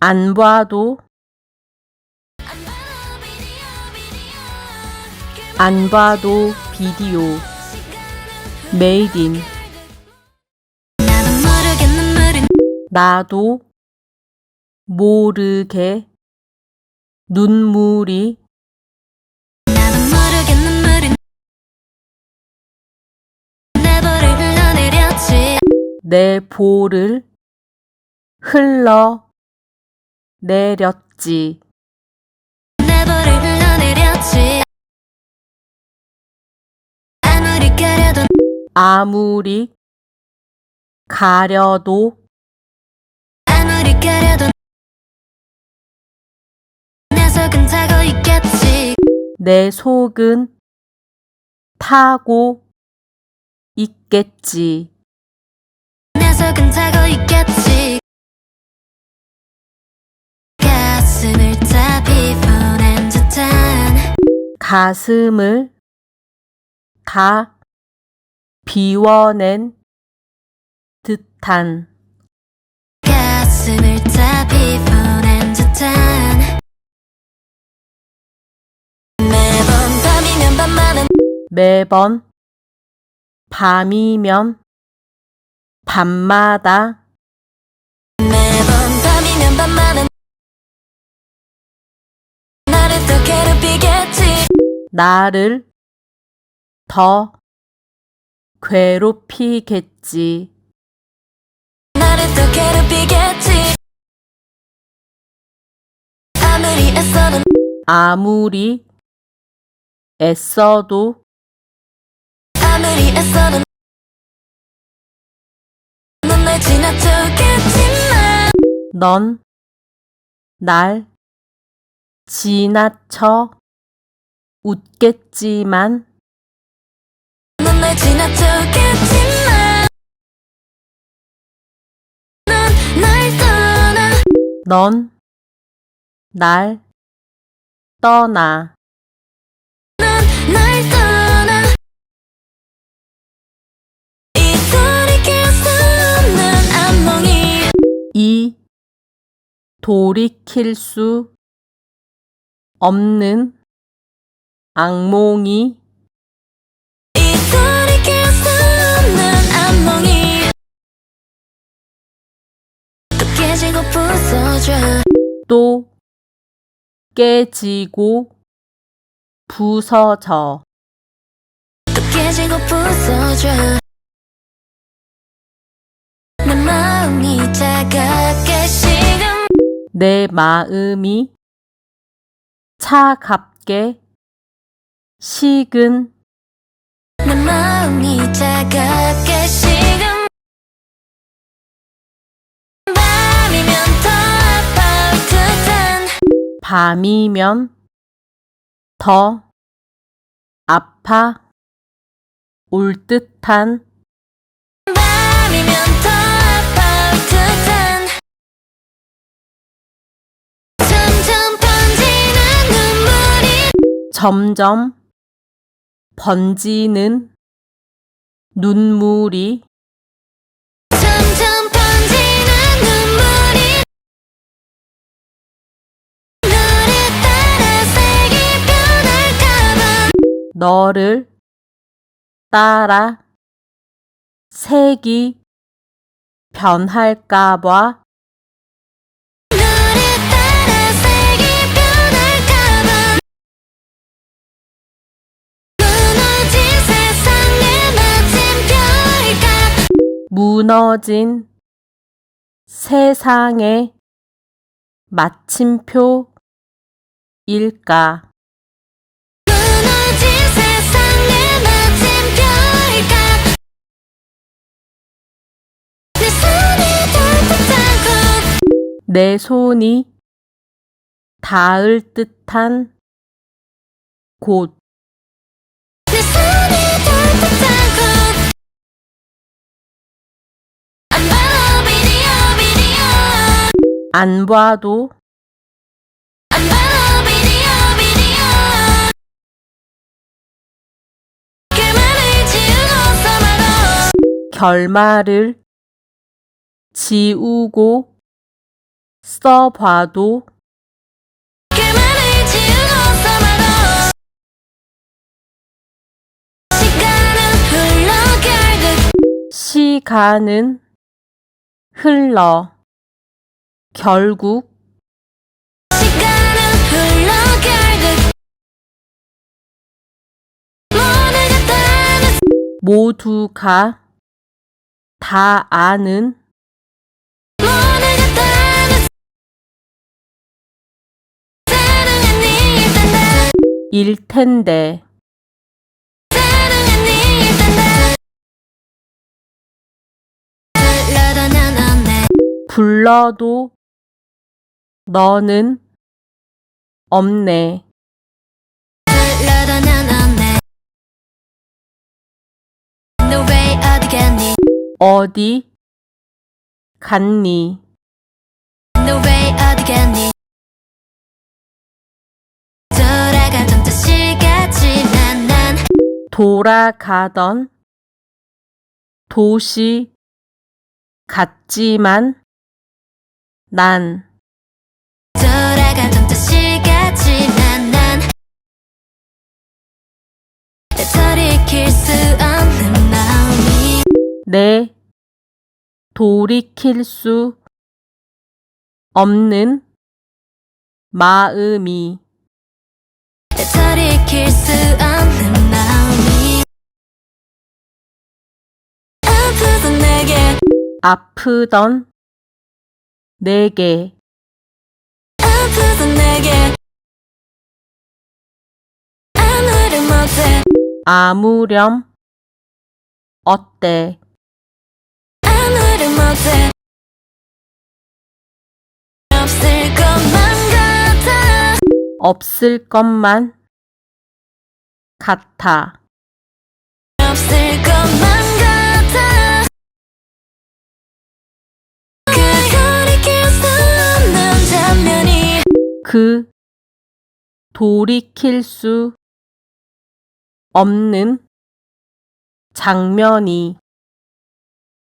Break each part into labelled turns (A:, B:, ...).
A: 안 봐도 안 봐도 비디오 메이드 인 나도 모르게 눈물이 내 볼을 흘러내렸지. 아무리 가려도 내 속은 타고 있겠지. 가슴을 다 비워낸 듯한 매번 밤이면 밤마다 나를 더 괴롭히겠지. 아무리 애써도 넌 날 지나쳐 웃겠지만 넌 날 떠나. 이 돌이킬 수 없는 악몽이 또 깨지고 부서져. 내 마음이 차갑게 식은 밤이면 더 아파 올 듯한 점점 번지는 눈물이 너를 따라 색이 변할까봐 무너진 세상의 마침표일까? 내 손이 닿을 듯한 곳 안 봐도 결말을 지우고 써봐도
B: 결말을 지우고서 말고 시간은 흘러 결국
A: 시간은 흘러 결국 모두가 다 아는 일 텐데 불러도 너는 없네. 어디 갔니? 돌아가던 도시 같지만 난
B: 돌이킬 수 없는 마음이
A: 내 돌이킬 수 없는 마음이
B: 돌이킬 수 없는 마음이 아프던 내게
A: 아프던 내게
B: 아프던 내게 아무리 못해
A: 아무렴 어때?
B: 아무리 못해 없을 것만 같아
A: 없을 것만 같아.
B: 없을 것만 같아 그 돌이킬 수 없는 장면이
A: 그 돌이킬 수 없는 장면이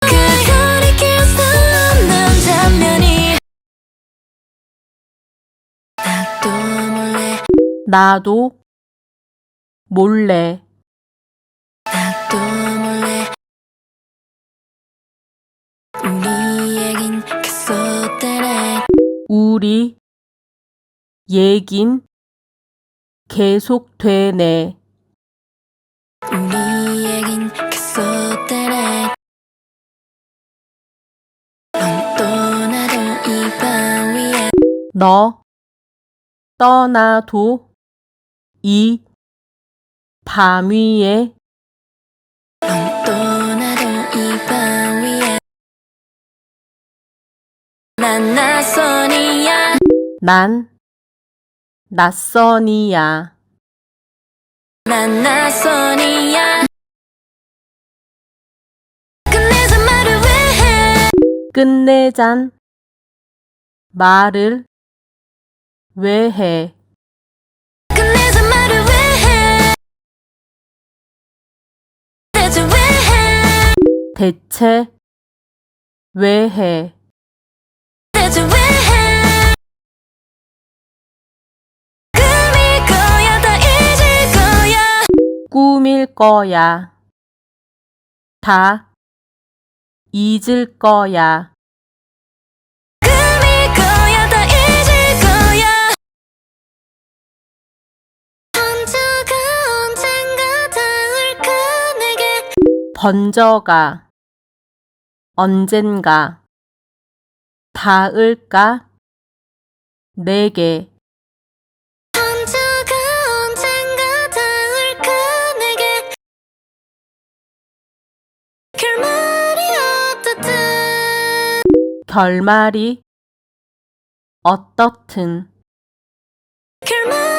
B: 그 돌이킬 수 없는 장면이
A: 나도 몰래
B: 나도 몰래 우리 얘긴 계속되네
A: 우리 얘긴 계속되네.
B: 우리 얘긴 계속되네 넌 떠나도 이 밤 위에
A: 너 떠나도 이 밤 위에
B: 넌 떠나도 이 밤 위에 난 낯선이야
A: 난 낯선이야.
B: 난 낯선이야 끝내자 말을 왜 해
A: 끝내잔 말을 왜 해?
B: 끝내자 말을 왜 해 대체 왜 해
A: 대체 왜 해?
B: 대체 왜 해 꿈일 거야 다 잊을 거야
A: 꿈일 거야. 다 잊을 거야.
B: 꿈일 거야 다 잊을 거야 언제가 언젠가 닿을까 내게
A: 번져가 언젠가 닿을까 내게
B: 언제가 언젠가 닿을까 내게 결말이 어떻든
A: 결말이 어떻든
B: 결말